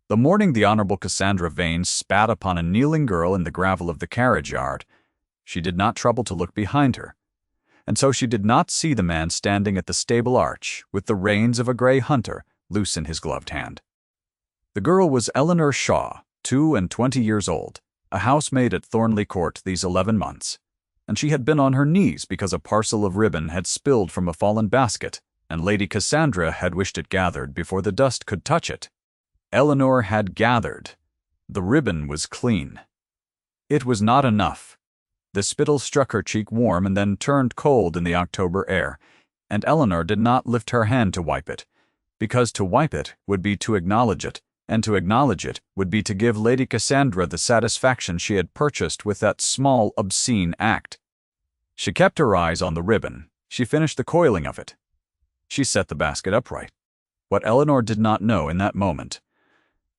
The morning the Honorable Cassandra Vane spat upon a kneeling girl in the gravel of the carriage yard, she did not trouble to look behind her, and so she did not see the man standing at the stable arch with the reins of a grey hunter loose in his gloved hand. The girl was Eleanor Shaw, 22 years old, a housemaid at Thornley Court these 11 months, and she had been on her knees because a parcel of ribbon had spilled from a fallen basket, and Lady Cassandra had wished it gathered before the dust could touch it. Eleanor had gathered. The ribbon was clean. It was not enough. The spittle struck her cheek warm and then turned cold in the October air, and Eleanor did not lift her hand to wipe it, because to wipe it would be to acknowledge it, and to acknowledge it would be to give Lady Cassandra the satisfaction she had purchased with that small, obscene act. She kept her eyes on the ribbon. She finished the coiling of it. She set the basket upright. What Eleanor did not know in that moment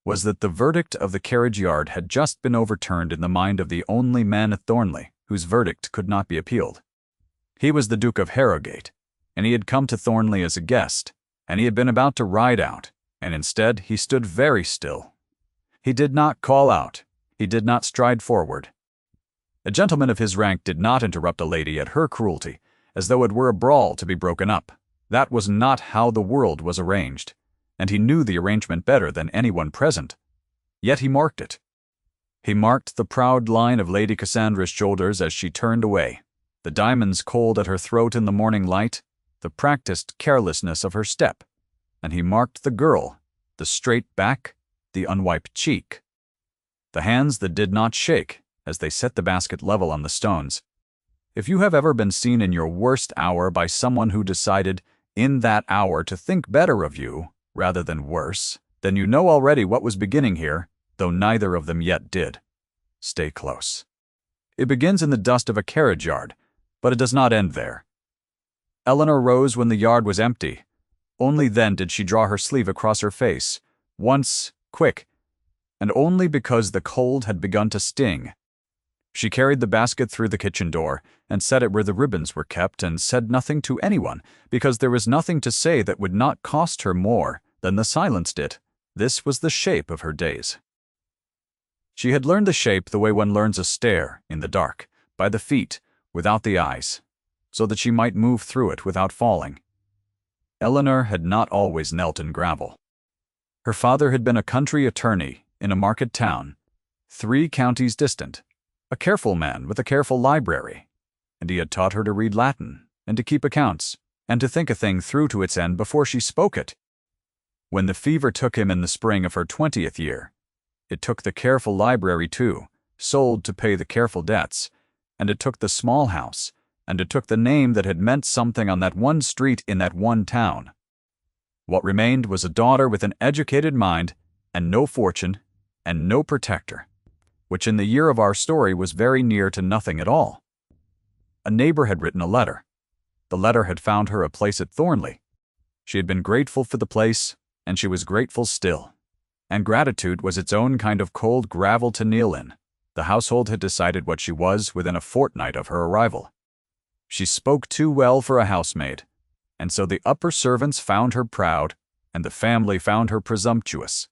was that the verdict of the carriage yard had just been overturned in the mind of the only man at Thornley whose verdict could not be appealed. He was the Duke of Harrogate, and he had come to Thornley as a guest, and he had been about to ride out, and instead he stood very still. He did not call out. He did not stride forward. A gentleman of his rank did not interrupt a lady at her cruelty, as though it were a brawl to be broken up. That was not how the world was arranged, and he knew the arrangement better than anyone present. Yet he marked it. He marked the proud line of Lady Cassandra's shoulders as she turned away, the diamonds cold at her throat in the morning light, the practiced carelessness of her step, and he marked the girl, the straight back, the unwiped cheek, the hands that did not shake as they set the basket level on the stones. If you have ever been seen in your worst hour by someone who decided in that hour to think better of you rather than worse, then you know already what was beginning here, though neither of them yet did. Stay close. It begins in the dust of a carriage yard, but it does not end there. Eleanor rose when the yard was empty. Only then did she draw her sleeve across her face, once, quick, and only because the cold had begun to sting. She carried the basket through the kitchen door and set it where the ribbons were kept and said nothing to anyone, because there was nothing to say that would not cost her more than the silence did. This was the shape of her days. She had learned the shape the way one learns a stair, in the dark, by the feet, without the eyes, so that she might move through it without falling. Eleanor had not always knelt in gravel. Her father had been a country attorney in a market town, 3 counties distant, a careful man with a careful library, and he had taught her to read Latin and to keep accounts and to think a thing through to its end before she spoke it. When the fever took him in the spring of her 20th year, it took the careful library too, sold to pay the careful debts, and it took the small house, and it took the name that had meant something on that one street in that one town. What remained was a daughter with an educated mind and no fortune and no protector, which in the year of our story was very near to nothing at all. A neighbor had written a letter. The letter had found her a place at Thornley. She had been grateful for the place, and she was grateful still. And gratitude was its own kind of cold gravel to kneel in. The household had decided what she was within a fortnight of her arrival. She spoke too well for a housemaid, and so the upper servants found her proud, and the family found her presumptuous.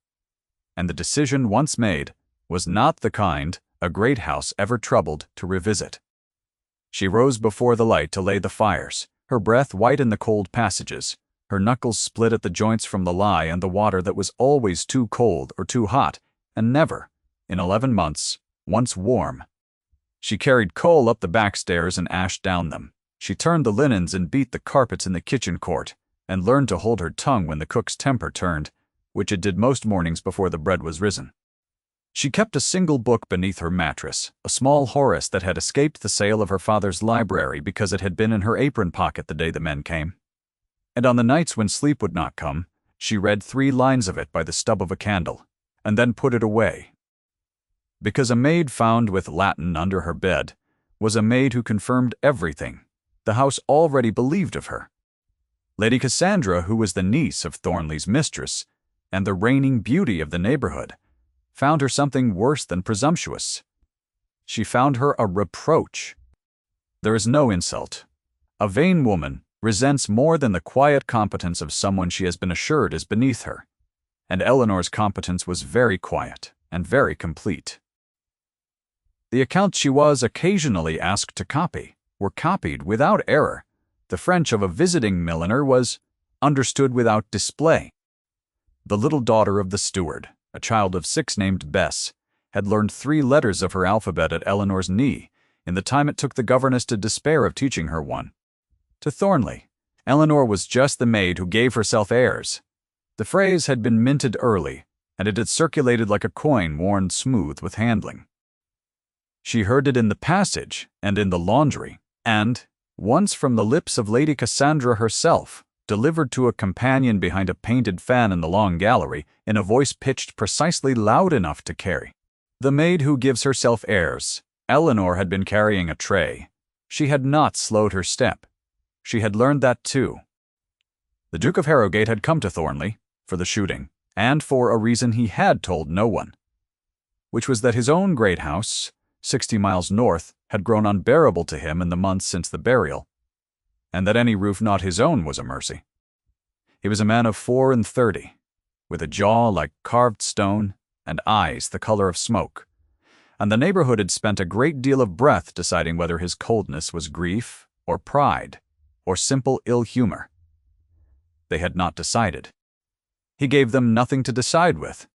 And the decision once made was not the kind a great house ever troubled to revisit. She rose before the light to lay the fires, her breath white in the cold passages, her knuckles split at the joints from the lye and the water that was always too cold or too hot, and never, in 11 months, once warm. She carried coal up the back stairs and ash down them. She turned the linens and beat the carpets in the kitchen court, and learned to hold her tongue when the cook's temper turned, which it did most mornings before the bread was risen. She kept a single book beneath her mattress, a small Horace that had escaped the sale of her father's library because it had been in her apron pocket the day the men came. And on the nights when sleep would not come, she read 3 lines of it by the stub of a candle, and then put it away. Because a maid found with Latin under her bed was a maid who confirmed everything the house already believed of her. Lady Cassandra, who was the niece of Thornley's mistress, and the reigning beauty of the neighborhood, found her something worse than presumptuous. She found her a reproach. There is no insult. A vain woman resents more than the quiet competence of someone she has been assured is beneath her. and Eleanor's competence was very quiet and very complete. The accounts she was occasionally asked to copy were copied without error. The French of a visiting milliner was understood without display. The little daughter of the steward, a child of 6 named Bess, had learned 3 letters of her alphabet at Eleanor's knee in the time it took the governess to despair of teaching her one. To Thornley, Eleanor was just the maid who gave herself airs. The phrase had been minted early, and it had circulated like a coin worn smooth with handling. She heard it in the passage and in the laundry, and, once from the lips of Lady Cassandra herself, delivered to a companion behind a painted fan in the long gallery in a voice pitched precisely loud enough to carry. The maid who gives herself airs. Eleanor had been carrying a tray. She had not slowed her step. She had learned that too. The Duke of Harrogate had come to Thornley for the shooting, and for a reason he had told no one, which was that his own great house, 60 miles north, had grown unbearable to him in the months since the burial, and that any roof not his own was a mercy. He was a man of 34, with a jaw like carved stone and eyes the color of smoke, and the neighborhood had spent a great deal of breath deciding whether his coldness was grief or pride or simple ill humor. They had not decided. He gave them nothing to decide with.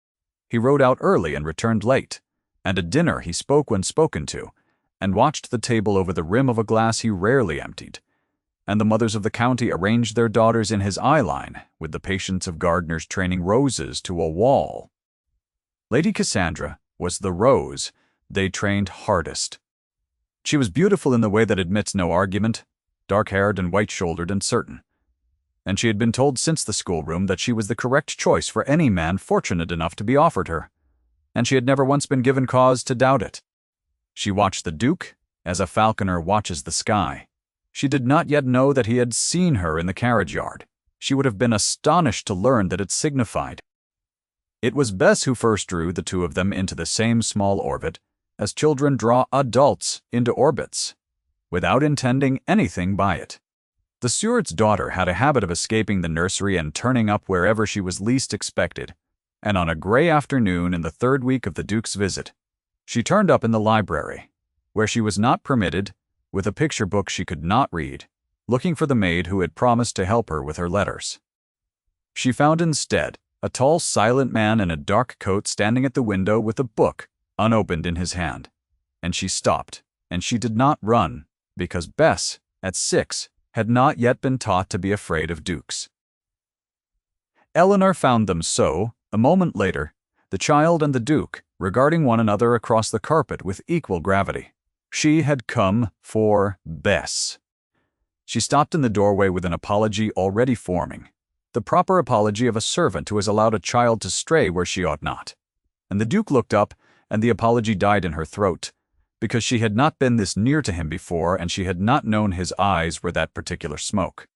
He rode out early and returned late, and at dinner he spoke when spoken to, and watched the table over the rim of a glass he rarely emptied, and the mothers of the county arranged their daughters in his eye-line with the patience of gardeners training roses to a wall. Lady Cassandra was the rose they trained hardest. She was beautiful in the way that admits no argument, dark-haired and white-shouldered and certain, and she had been told since the schoolroom that she was the correct choice for any man fortunate enough to be offered her, and she had never once been given cause to doubt it. She watched the Duke as a falconer watches the sky. She did not yet know that he had seen her in the carriage yard. She would have been astonished to learn that it signified. It was Bess who first drew the two of them into the same small orbit as children draw adults into orbits, without intending anything by it. The steward's daughter had a habit of escaping the nursery and turning up wherever she was least expected, and on a gray afternoon in the 3rd week of the Duke's visit, she turned up in the library, where she was not permitted, with a picture book she could not read, looking for the maid who had promised to help her with her letters. She found instead a tall, silent man in a dark coat standing at the window with a book unopened in his hand, and she stopped, and she did not run, because Bess, at 6, had not yet been taught to be afraid of dukes. Eleanor found them so, a moment later, the child and the Duke, regarding one another across the carpet with equal gravity. She had come for Bess. She stopped in the doorway with an apology already forming, the proper apology of a servant who has allowed a child to stray where she ought not. And the Duke looked up, and the apology died in her throat, because she had not been this near to him before, and she had not known his eyes were that particular smoke.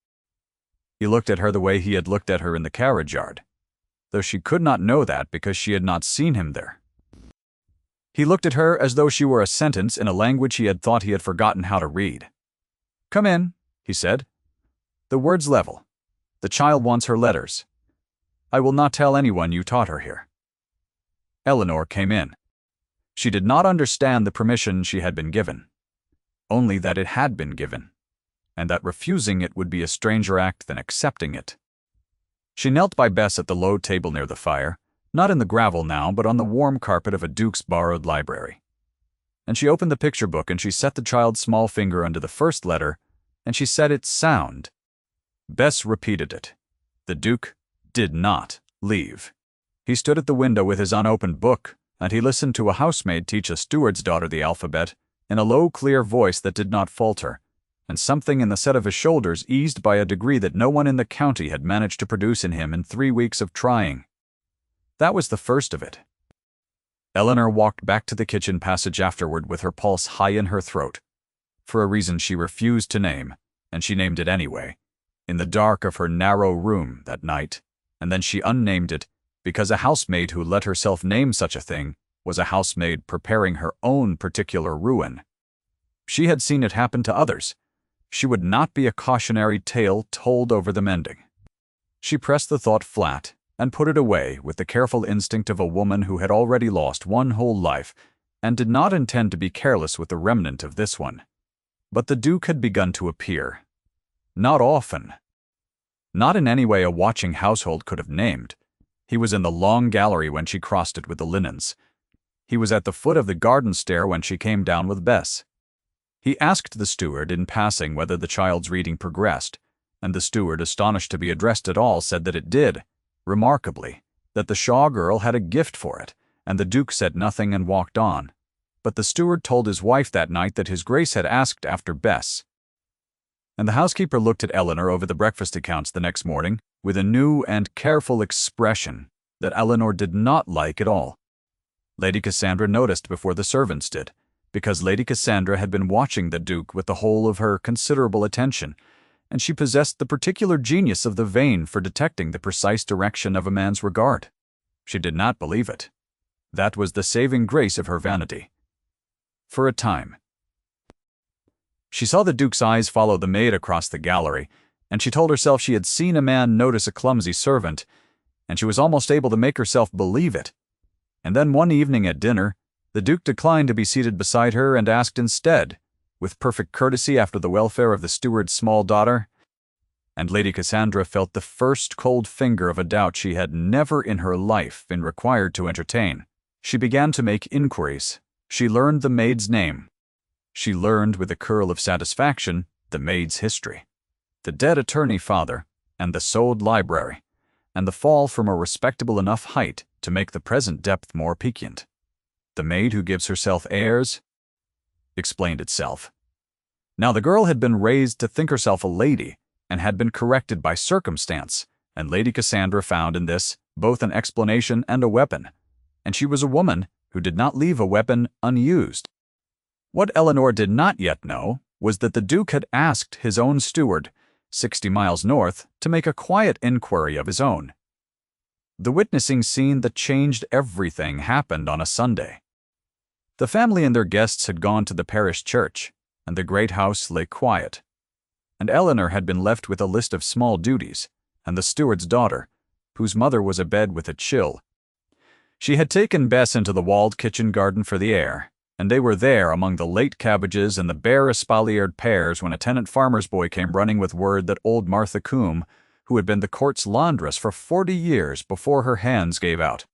He looked at her the way he had looked at her in the carriage yard, though she could not know that because she had not seen him there. He looked at her as though she were a sentence in a language he had thought he had forgotten how to read. "Come in," he said. "The word's level. The child wants her letters. I will not tell anyone you taught her here." Eleanor came in. She did not understand the permission she had been given, only that it had been given, and that refusing it would be a stranger act than accepting it. She knelt by Bess at the low table near the fire, not in the gravel now, but on the warm carpet of a Duke's borrowed library. And she opened the picture book, and she set the child's small finger under the first letter, and she said it sound. Bess repeated it. The Duke did not leave. He stood at the window with his unopened book, and he listened to a housemaid teach a steward's daughter the alphabet in a low, clear voice that did not falter, and something in the set of his shoulders eased by a degree that no one in the county had managed to produce in him in 3 weeks of trying. That was the first of it. Eleanor walked back to the kitchen passage afterward with her pulse high in her throat, for a reason she refused to name, and she named it anyway, in the dark of her narrow room that night, and then she unnamed it because a housemaid who let herself name such a thing was a housemaid preparing her own particular ruin. She had seen it happen to others. She would not be a cautionary tale told over the mending. She pressed the thought flat and put it away with the careful instinct of a woman who had already lost one whole life and did not intend to be careless with the remnant of this one. But the Duke had begun to appear. Not often. Not in any way a watching household could have named. He was in the long gallery when she crossed it with the linens. He was at the foot of the garden stair when she came down with Bess. He asked the steward in passing whether the child's reading progressed, and the steward, astonished to be addressed at all, said that it did. Remarkably, that the Shaw girl had a gift for it, and the Duke said nothing and walked on. But the steward told his wife that night that his Grace had asked after Bess. And the housekeeper looked at Eleanor over the breakfast accounts the next morning with a new and careful expression that Eleanor did not like at all. Lady Cassandra noticed before the servants did, because Lady Cassandra had been watching the Duke with the whole of her considerable attention, and she possessed the particular genius of the Vane for detecting the precise direction of a man's regard. She did not believe it. That was the saving grace of her vanity. For a time. She saw the Duke's eyes follow the maid across the gallery, and she told herself she had seen a man notice a clumsy servant, and she was almost able to make herself believe it. And then one evening at dinner, the Duke declined to be seated beside her and asked instead, with perfect courtesy after the welfare of the steward's small daughter, and Lady Cassandra felt the first cold finger of a doubt she had never in her life been required to entertain. She began to make inquiries. She learned the maid's name. She learned with a curl of satisfaction the maid's history, the dead attorney father, and the sold library, and the fall from a respectable enough height to make the present depth more piquant. The maid who gives herself airs explained itself. Now the girl had been raised to think herself a lady, and had been corrected by circumstance, and Lady Cassandra found in this both an explanation and a weapon, and she was a woman who did not leave a weapon unused. What Eleanor did not yet know was that the Duke had asked his own steward, 60 miles north, to make a quiet inquiry of his own. The witnessing scene that changed everything happened on a Sunday. The family and their guests had gone to the parish church, and the great house lay quiet. And Eleanor had been left with a list of small duties, and the steward's daughter, whose mother was abed with a chill. She had taken Bess into the walled kitchen garden for the air, and they were there among the late cabbages and the bare espaliered pears when a tenant farmer's boy came running with word that old Martha Coombe, who had been the court's laundress for 40 years before her hands gave out,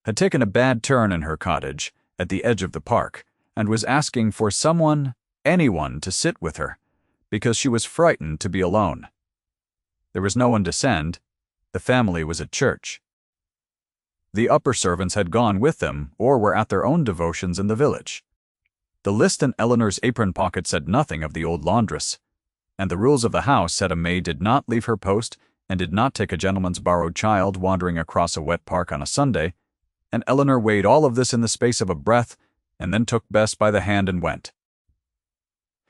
had taken a bad turn in her cottage at the edge of the park, and was asking for anyone to sit with her, because she was frightened to be alone. There was no one to send. The family was at church. The upper servants had gone with them, or were at their own devotions in the village. The list in Eleanor's apron pocket said nothing of the old laundress, and the rules of the house said a maid did not leave her post and did not take a gentleman's borrowed child wandering across a wet park on a Sunday, and Eleanor weighed all of this in the space of a breath, and then took Bess by the hand and went.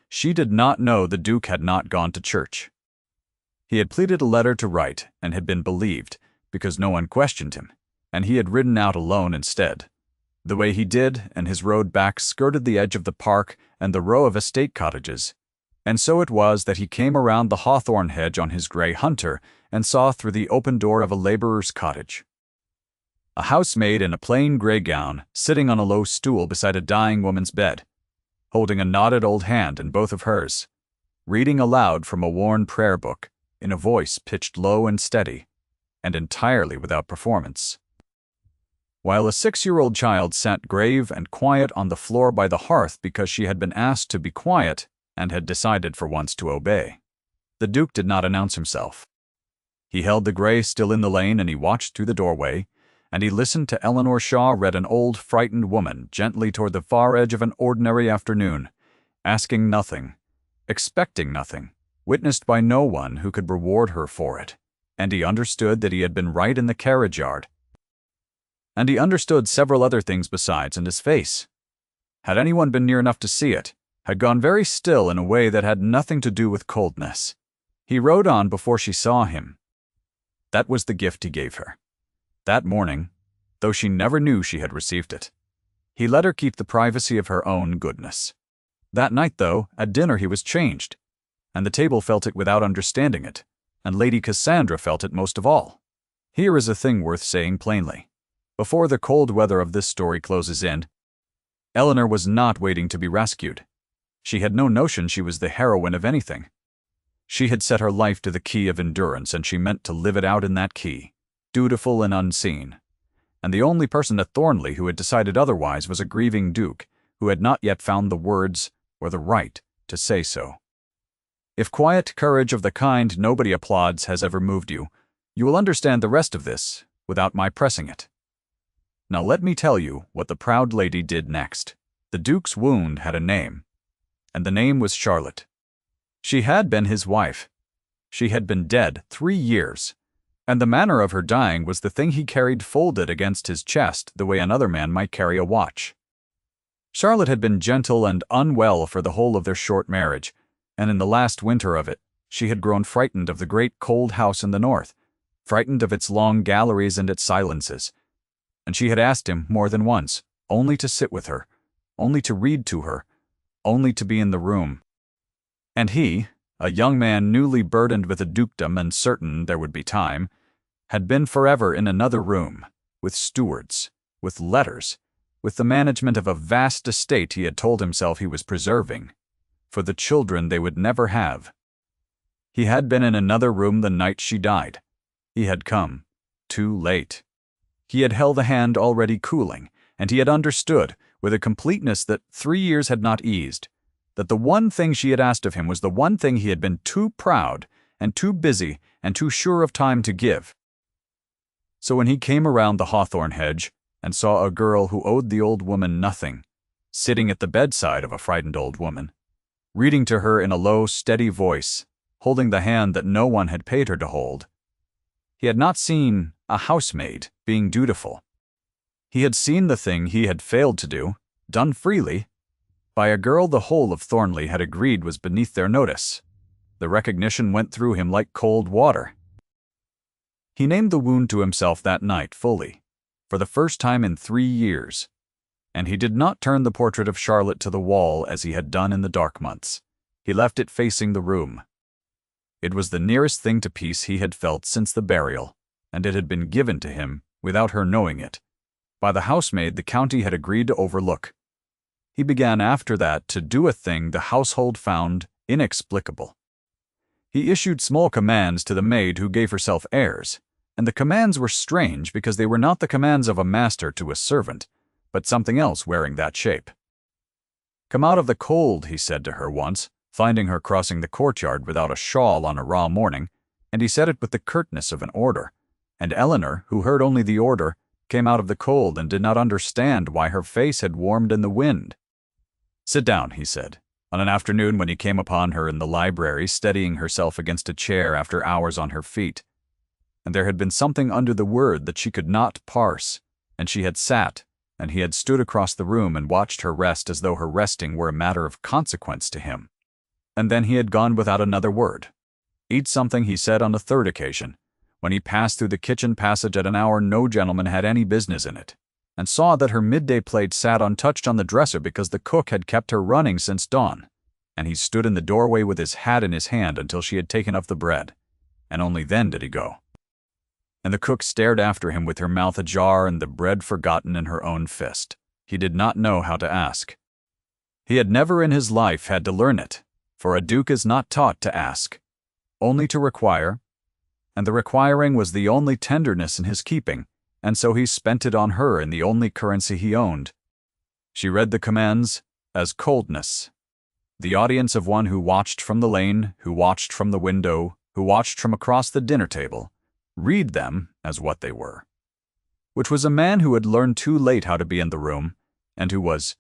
She did not know the Duke had not gone to church. He had pleaded a letter to write, and had been believed, because no one questioned him, and he had ridden out alone instead. The way he did, and his road back skirted the edge of the park and the row of estate cottages, and so it was that he came around the hawthorn hedge on his grey hunter and saw through the open door of a labourer's cottage a housemaid in a plain grey gown sitting on a low stool beside a dying woman's bed, holding a knotted old hand in both of hers, reading aloud from a worn prayer book in a voice pitched low and steady, and entirely without performance, while a 6-year-old child sat grave and quiet on the floor by the hearth because she had been asked to be quiet and had decided for once to obey. The Duke did not announce himself. He held the grey still in the lane, and he watched through the doorway, and he listened to Eleanor Shaw read an old frightened woman gently toward the far edge of an ordinary afternoon, asking nothing, expecting nothing, witnessed by no one who could reward her for it, and he understood that he had been right in the carriage yard. And he understood several other things besides, and his face, had anyone been near enough to see it, had gone very still in a way that had nothing to do with coldness. He rode on before she saw him. That was the gift he gave her. That morning, though she never knew she had received it, he let her keep the privacy of her own goodness. That night, though, at dinner he was changed, and the table felt it without understanding it, and Lady Cassandra felt it most of all. Here is a thing worth saying plainly. Before the cold weather of this story closes in, Eleanor was not waiting to be rescued. She had no notion she was the heroine of anything. She had set her life to the key of endurance, and she meant to live it out in that key, dutiful and unseen. And the only person at Thornley who had decided otherwise was a grieving duke, who had not yet found the words or the right to say so. If quiet courage of the kind nobody applauds has ever moved you, you will understand the rest of this without my pressing it. Now let me tell you what the proud lady did next. The Duke's wound had a name, and the name was Charlotte. She had been his wife. She had been dead 3 years, and the manner of her dying was the thing he carried folded against his chest the way another man might carry a watch. Charlotte had been gentle and unwell for the whole of their short marriage, and in the last winter of it, she had grown frightened of the great cold house in the north, frightened of its long galleries and its silences. And she had asked him more than once, only to sit with her, only to read to her, only to be in the room. And he, a young man newly burdened with a dukedom and certain there would be time, had been forever in another room, with stewards, with letters, with the management of a vast estate he had told himself he was preserving, for the children they would never have. He had been in another room the night she died. He had come too late. He had held the hand already cooling, and he had understood, with a completeness that 3 years had not eased, that the one thing she had asked of him was the one thing he had been too proud and too busy and too sure of time to give. So when he came around the hawthorn hedge and saw a girl who owed the old woman nothing, sitting at the bedside of a frightened old woman, reading to her in a low, steady voice, holding the hand that no one had paid her to hold, he had not seen a housemaid being dutiful. He had seen the thing he had failed to do, done freely, by a girl the whole of Thornley had agreed was beneath their notice. The recognition went through him like cold water. He named the wound to himself that night fully, for the first time in 3 years, and he did not turn the portrait of Charlotte to the wall as he had done in the dark months. He left it facing the room. It was the nearest thing to peace he had felt since the burial, and it had been given to him, without her knowing it, by the housemaid the county had agreed to overlook. He began after that to do a thing the household found inexplicable. He issued small commands to the maid who gave herself airs, and the commands were strange because they were not the commands of a master to a servant, but something else wearing that shape. "Come out of the cold," he said to her once, finding her crossing the courtyard without a shawl on a raw morning, and he said it with the curtness of an order, and Eleanor, who heard only the order, came out of the cold and did not understand why her face had warmed in the wind. "Sit down," he said, on an afternoon when he came upon her in the library steadying herself against a chair after hours on her feet. And there had been something under the word that she could not parse, and she had sat, and he had stood across the room and watched her rest as though her resting were a matter of consequence to him. And then he had gone without another word. Eat something, he said on a third occasion, when he passed through the kitchen passage at an hour no gentleman had any business in it, and saw that her midday plate sat untouched on the dresser because the cook had kept her running since dawn, and he stood in the doorway with his hat in his hand until she had taken up the bread, and only then did he go. And the cook stared after him with her mouth ajar and the bread forgotten in her own fist. He did not know how to ask. He had never in his life had to learn it, for a duke is not taught to ask, only to require, and the requiring was the only tenderness in his keeping, and so he spent it on her in the only currency he owned. She read the commands as coldness, the audience of one who watched from the lane, who watched from the window, who watched from across the dinner table, read them as what they were, which was a man who had learned too late how to be in the room, and who was,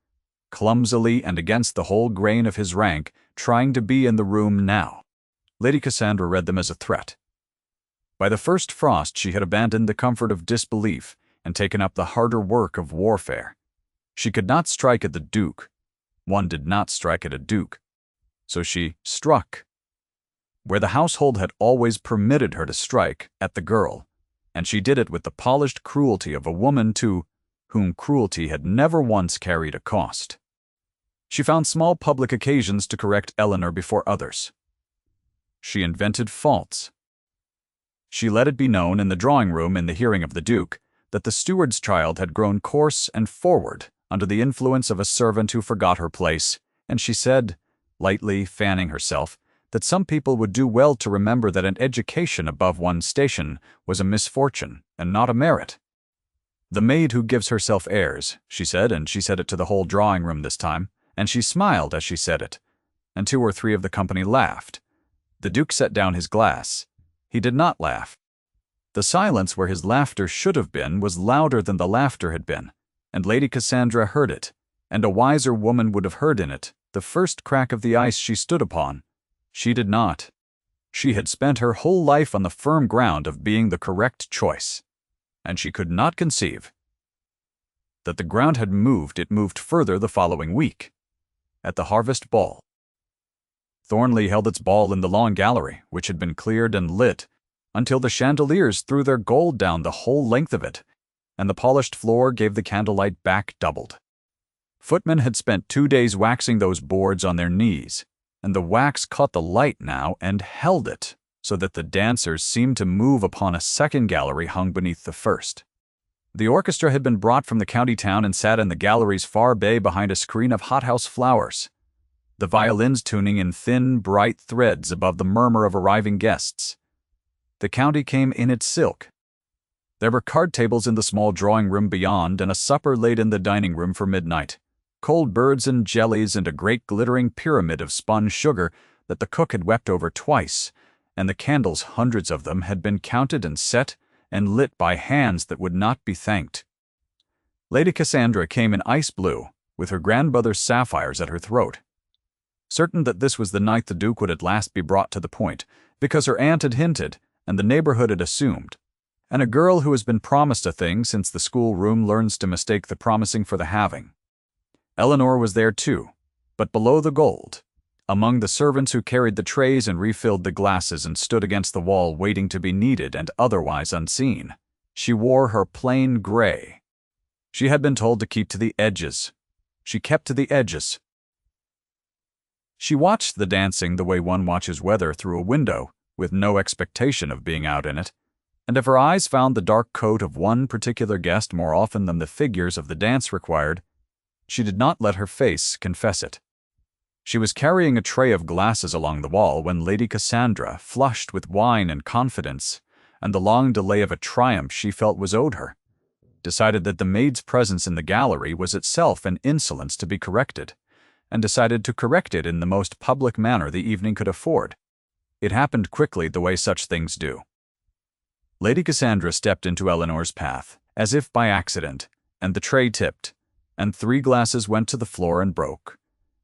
clumsily and against the whole grain of his rank, trying to be in the room now. Lady Cassandra read them as a threat. By the first frost she had abandoned the comfort of disbelief and taken up the harder work of warfare. She could not strike at the Duke. One did not strike at a duke. So she struck, where the household had always permitted her to strike, at the girl, and she did it with the polished cruelty of a woman to whom cruelty had never once carried a cost. She found small public occasions to correct Eleanor before others. She invented faults. She let it be known in the drawing-room in the hearing of the Duke that the steward's child had grown coarse and forward under the influence of a servant who forgot her place, and she said, lightly fanning herself, that some people would do well to remember that an education above one's station was a misfortune and not a merit. "The maid who gives herself airs," she said, and she said it to the whole drawing-room this time, and she smiled as she said it, and 2 or 3 of the company laughed. The Duke set down his glass. He did not laugh. The silence where his laughter should have been was louder than the laughter had been, and Lady Cassandra heard it, and a wiser woman would have heard in it the first crack of the ice she stood upon. She did not. She had spent her whole life on the firm ground of being the correct choice, and she could not conceive that the ground had moved. It moved further the following week, at the Harvest Ball. Thornley held its ball in the long gallery, which had been cleared and lit, until the chandeliers threw their gold down the whole length of it, and the polished floor gave the candlelight back doubled. Footmen had spent 2 days waxing those boards on their knees, and the wax caught the light now and held it, so that the dancers seemed to move upon a second gallery hung beneath the first. The orchestra had been brought from the county town and sat in the gallery's far bay behind a screen of hothouse flowers, the violins tuning in thin, bright threads above the murmur of arriving guests. The county came in its silk. There were card tables in the small drawing-room beyond, and a supper laid in the dining-room for midnight. Cold birds and jellies and a great glittering pyramid of spun sugar that the cook had wept over twice, and the candles, hundreds of them, had been counted and set and lit by hands that would not be thanked. Lady Cassandra came in ice blue, with her grandmother's sapphires at her throat. Certain that this was the night the Duke would at last be brought to the point, because her aunt had hinted, and the neighborhood had assumed, and a girl who has been promised a thing since the schoolroom learns to mistake the promising for the having. Eleanor was there too, but below the gold, among the servants who carried the trays and refilled the glasses and stood against the wall waiting to be needed and otherwise unseen. She wore her plain gray. She had been told to keep to the edges. She kept to the edges. She watched the dancing the way one watches weather through a window, with no expectation of being out in it, and if her eyes found the dark coat of one particular guest more often than the figures of the dance required, she did not let her face confess it. She was carrying a tray of glasses along the wall when Lady Cassandra, flushed with wine and confidence, and the long delay of a triumph she felt was owed her, decided that the maid's presence in the gallery was itself an insolence to be corrected, and decided to correct it in the most public manner the evening could afford. It happened quickly the way such things do. Lady Cassandra stepped into Eleanor's path, as if by accident, and the tray tipped, and 3 glasses went to the floor and broke,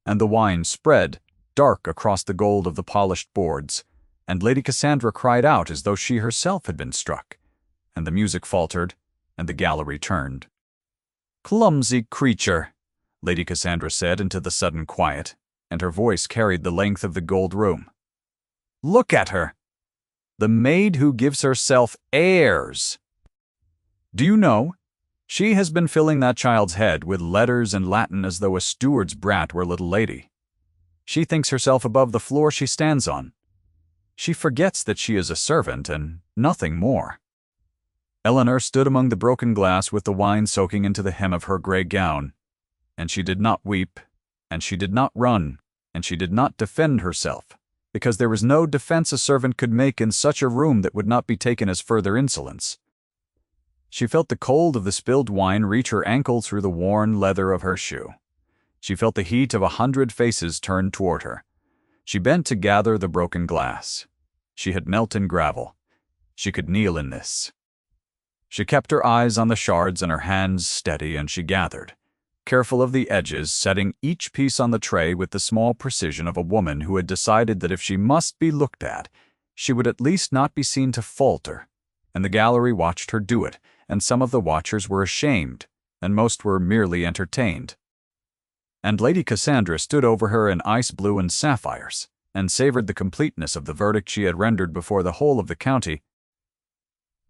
and the wine spread, dark across the gold of the polished boards, and Lady Cassandra cried out as though she herself had been struck, and the music faltered, and the gallery turned. "Clumsy creature," Lady Cassandra said into the sudden quiet, and her voice carried the length of the gold room. "Look at her! The maid who gives herself airs! Do you know, she has been filling that child's head with letters and Latin as though a steward's brat were a little lady. She thinks herself above the floor she stands on. She forgets that she is a servant and nothing more." Eleanor stood among the broken glass with the wine soaking into the hem of her gray gown, and she did not weep, and she did not run, and she did not defend herself, because there was no defense a servant could make in such a room that would not be taken as further insolence. She felt the cold of the spilled wine reach her ankle through the worn leather of her shoe. She felt the heat of 100 faces turned toward her. She bent to gather the broken glass. She had knelt in gravel. She could kneel in this. She kept her eyes on the shards and her hands steady, and she gathered, careful of the edges, setting each piece on the tray with the small precision of a woman who had decided that if she must be looked at, she would at least not be seen to falter, and the gallery watched her do it, and some of the watchers were ashamed, and most were merely entertained. And Lady Cassandra stood over her in ice blue and sapphires, and savored the completeness of the verdict she had rendered before the whole of the county.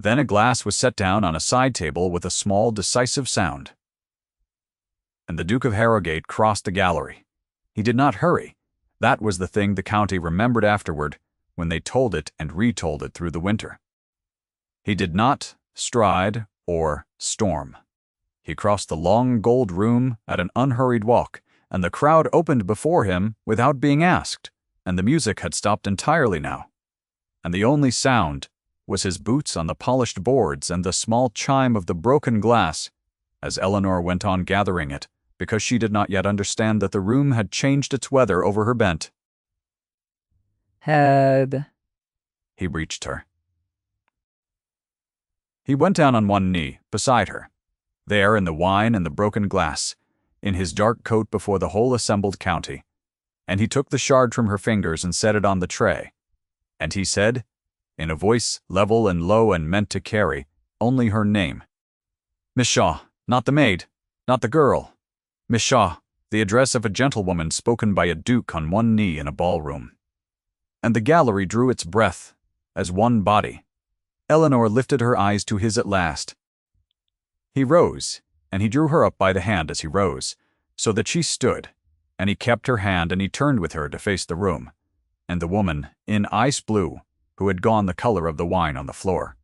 Then a glass was set down on a side table with a small, decisive sound, and the Duke of Harrogate crossed the gallery. He did not hurry. That was the thing the county remembered afterward, when they told it and retold it through the winter. He did not stride or storm. He crossed the long gold room at an unhurried walk, and the crowd opened before him without being asked, and the music had stopped entirely now. And the only sound was his boots on the polished boards and the small chime of the broken glass as Eleanor went on gathering it, because she did not yet understand that the room had changed its weather over her bent. Head. He reached her. He went down on one knee beside her, there in the wine and the broken glass, in his dark coat before the whole assembled county, and he took the shard from her fingers and set it on the tray. And he said, in a voice level and low and meant to carry only her name, "Miss Shaw, not the maid, not the girl. Miss Shaw, the address of a gentlewoman spoken by a duke on one knee in a ballroom." And the gallery drew its breath as one body. Eleanor lifted her eyes to his at last. He rose, and he drew her up by the hand as he rose, so that she stood, and he kept her hand and he turned with her to face the room, and the woman, in ice blue, who had gone the color of the wine on the floor.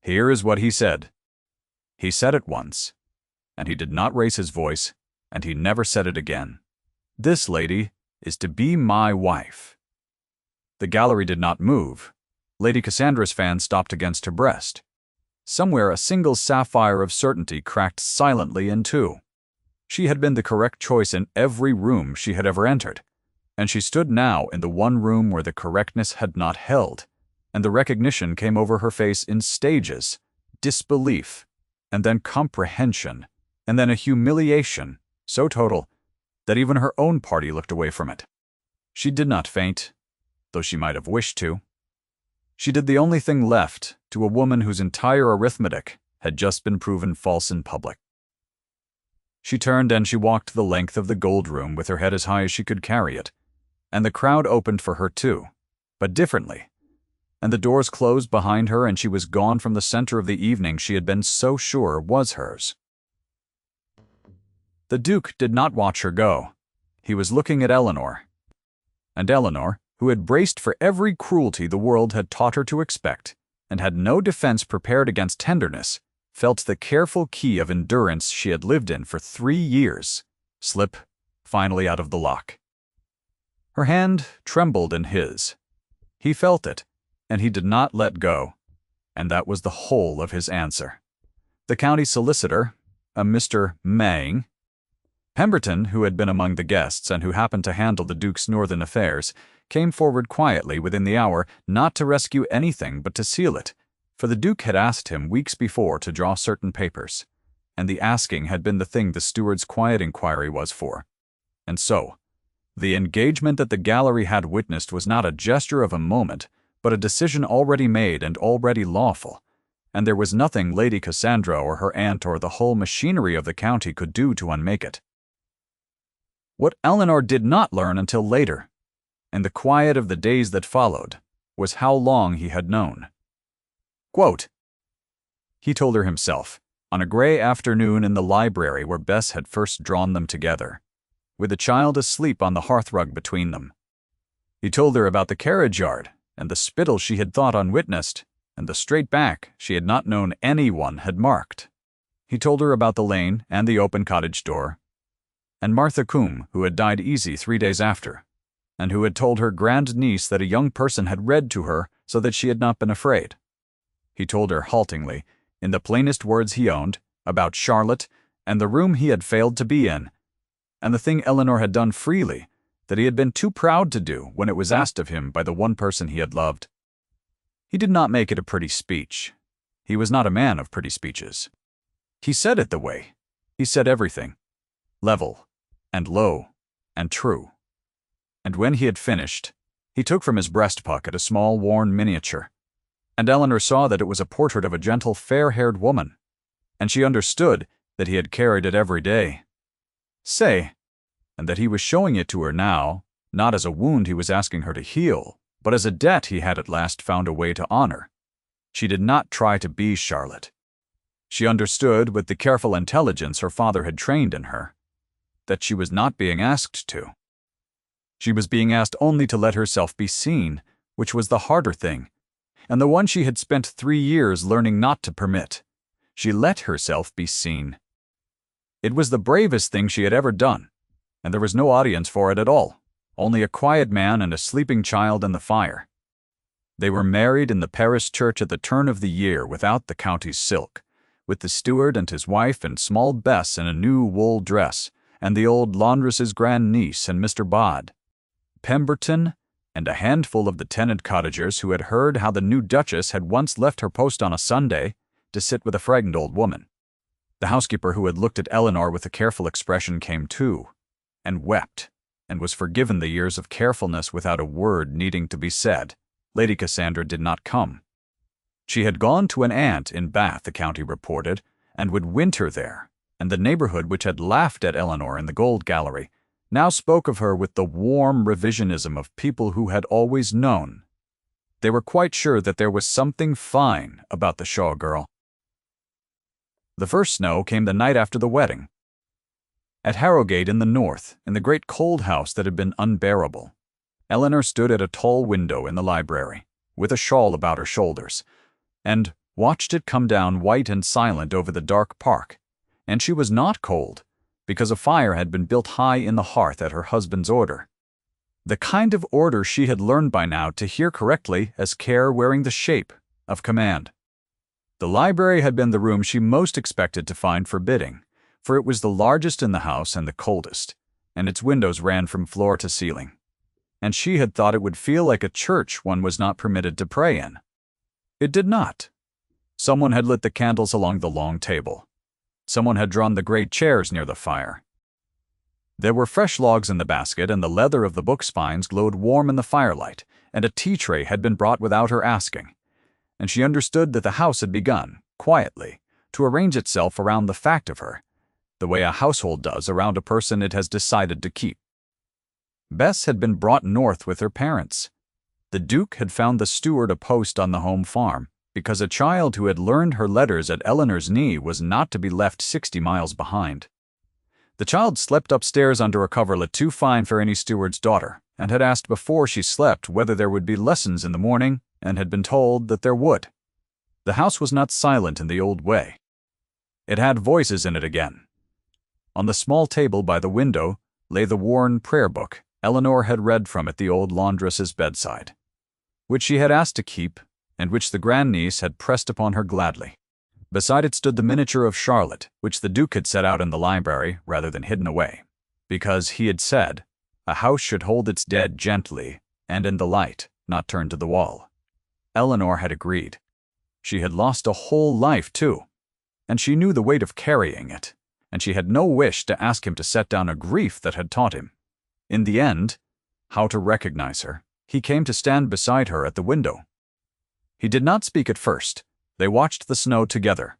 Here is what he said. He said it once, and he did not raise his voice, and he never said it again. "This lady is to be my wife." The gallery did not move. Lady Cassandra's fan stopped against her breast. Somewhere a single sapphire of certainty cracked silently in two. She had been the correct choice in every room she had ever entered, and she stood now in the one room where the correctness had not held, and the recognition came over her face in stages, disbelief, and then comprehension, and then a humiliation so total that even her own party looked away from it. She did not faint, though she might have wished to. She did the only thing left to a woman whose entire arithmetic had just been proven false in public. She turned and she walked the length of the gold room with her head as high as she could carry it, and the crowd opened for her too, but differently, and the doors closed behind her and she was gone from the center of the evening she had been so sure was hers. The Duke did not watch her go. He was looking at Eleanor, and Eleanor, who had braced for every cruelty the world had taught her to expect, and had no defense prepared against tenderness, felt the careful key of endurance she had lived in for 3 years slip finally out of the lock. Her hand trembled in his. He felt it, and he did not let go, and that was the whole of his answer. The county solicitor, a Mr. Mang, Pemberton, who had been among the guests and who happened to handle the Duke's northern affairs, came forward quietly within the hour, not to rescue anything but to seal it, for the Duke had asked him weeks before to draw certain papers, and the asking had been the thing the steward's quiet inquiry was for. And so, the engagement that the gallery had witnessed was not a gesture of a moment, but a decision already made and already lawful, and there was nothing Lady Cassandra or her aunt or the whole machinery of the county could do to unmake it. What Eleanor did not learn until later, in the quiet of the days that followed, was how long he had known. Quote, he told her himself, on a gray afternoon in the library where Bess had first drawn them together, with the child asleep on the hearthrug between them. He told her about the carriage yard, and the spittle she had thought unwitnessed, and the straight back she had not known anyone had marked. He told her about the lane and the open cottage door, and Martha Coombe, who had died easy 3 days after, and who had told her grandniece that a young person had read to her so that she had not been afraid. He told her haltingly, in the plainest words he owned, about Charlotte and the room he had failed to be in, and the thing Eleanor had done freely, that he had been too proud to do when it was asked of him by the one person he had loved. He did not make it a pretty speech. He was not a man of pretty speeches. He said it the way. He said everything, level and low and true. And when he had finished, he took from his breast pocket a small worn miniature, and Eleanor saw that it was a portrait of a gentle, fair-haired woman, and she understood that he had carried it every day. Say, and that he was showing it to her now, not as a wound he was asking her to heal, but as a debt he had at last found a way to honor. She did not try to be Charlotte. She understood, with the careful intelligence her father had trained in her, that she was not being asked to. She was being asked only to let herself be seen, which was the harder thing, and the one she had spent 3 years learning not to permit. She let herself be seen. It was the bravest thing she had ever done, and there was no audience for it at all, only a quiet man and a sleeping child and the fire. They were married in the parish church at the turn of the year without the county's silk, with the steward and his wife and small Bess in a new wool dress, and the old laundress's grandniece and Mr. Bod, Pemberton, and a handful of the tenant cottagers who had heard how the new duchess had once left her post on a Sunday to sit with a frightened old woman. The housekeeper who had looked at Eleanor with a careful expression came too, and wept, and was forgiven the years of carefulness without a word needing to be said. Lady Cassandra did not come. She had gone to an aunt in Bath, the county reported, and would winter there, and the neighborhood which had laughed at Eleanor in the Gold Gallery now spoke of her with the warm revisionism of people who had always known. They were quite sure that there was something fine about the Shaw girl. The first snow came the night after the wedding. At Harrogate in the north, in the great cold house that had been unbearable, Eleanor stood at a tall window in the library, with a shawl about her shoulders, and watched it come down white and silent over the dark park, and she was not cold, because a fire had been built high in the hearth at her husband's order. The kind of order she had learned by now to hear correctly as care wearing the shape of command. The library had been the room she most expected to find forbidding, for it was the largest in the house and the coldest, and its windows ran from floor to ceiling. And she had thought it would feel like a church one was not permitted to pray in. It did not. Someone had lit the candles along the long table. Someone had drawn the great chairs near the fire. There were fresh logs in the basket, and the leather of the book spines glowed warm in the firelight, and a tea tray had been brought without her asking. And she understood that the house had begun, quietly, to arrange itself around the fact of her, the way a household does around a person it has decided to keep. Bess had been brought north with her parents. The Duke had found the steward a post on the home farm, because a child who had learned her letters at Eleanor's knee was not to be left 60 miles behind. The child slept upstairs under a coverlet too fine for any steward's daughter, and had asked before she slept whether there would be lessons in the morning, and had been told that there would. The house was not silent in the old way. It had voices in it again. On the small table by the window lay the worn prayer book Eleanor had read from at the old laundress's bedside, which she had asked to keep, and which the grandniece had pressed upon her gladly. Beside it stood the miniature of Charlotte, which the Duke had set out in the library rather than hidden away, because he had said, a house should hold its dead gently and in the light, not turned to the wall. Eleanor had agreed. She had lost a whole life, too, and she knew the weight of carrying it, and she had no wish to ask him to set down a grief that had taught him, in the end, how to recognize her. He came to stand beside her at the window. He did not speak at first. They watched the snow together.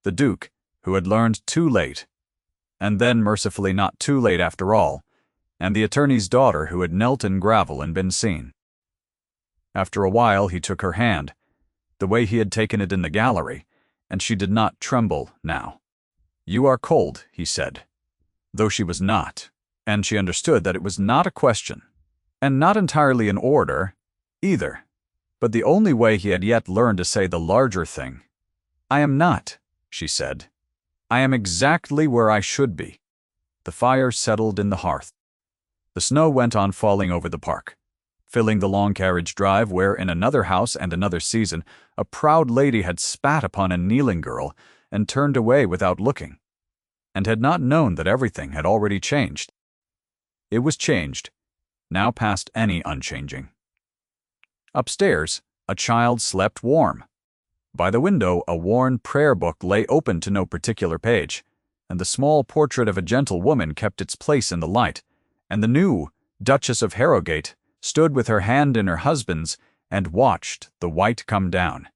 The Duke, who had learned too late, and then mercifully not too late after all, and the attorney's daughter who had knelt in gravel and been seen. After a while he took her hand, the way he had taken it in the gallery, and she did not tremble now. "You are cold," he said, though she was not, and she understood that it was not a question, and not entirely in order, either, but the only way he had yet learned to say the larger thing. "I am not," she said. "I am exactly where I should be." The fire settled in the hearth. The snow went on falling over the park, filling the long carriage drive where, in another house and another season, a proud lady had spat upon a kneeling girl and turned away without looking, and had not known that everything had already changed. It was changed, now past any unchanging. Upstairs, a child slept warm. By the window, a worn prayer book lay open to no particular page, and the small portrait of a gentle woman kept its place in the light, and the new Duchess of Harrogate stood with her hand in her husband's and watched the white come down,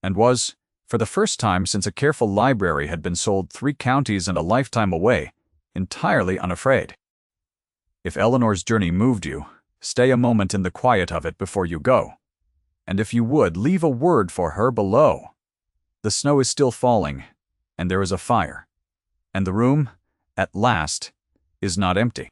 and was, for the first time since a careful library had been sold 3 counties and a lifetime away, entirely unafraid. If Eleanor's journey moved you, stay a moment in the quiet of it before you go, and if you would, leave a word for her below. The snow is still falling, and there is a fire, and the room, at last, is not empty.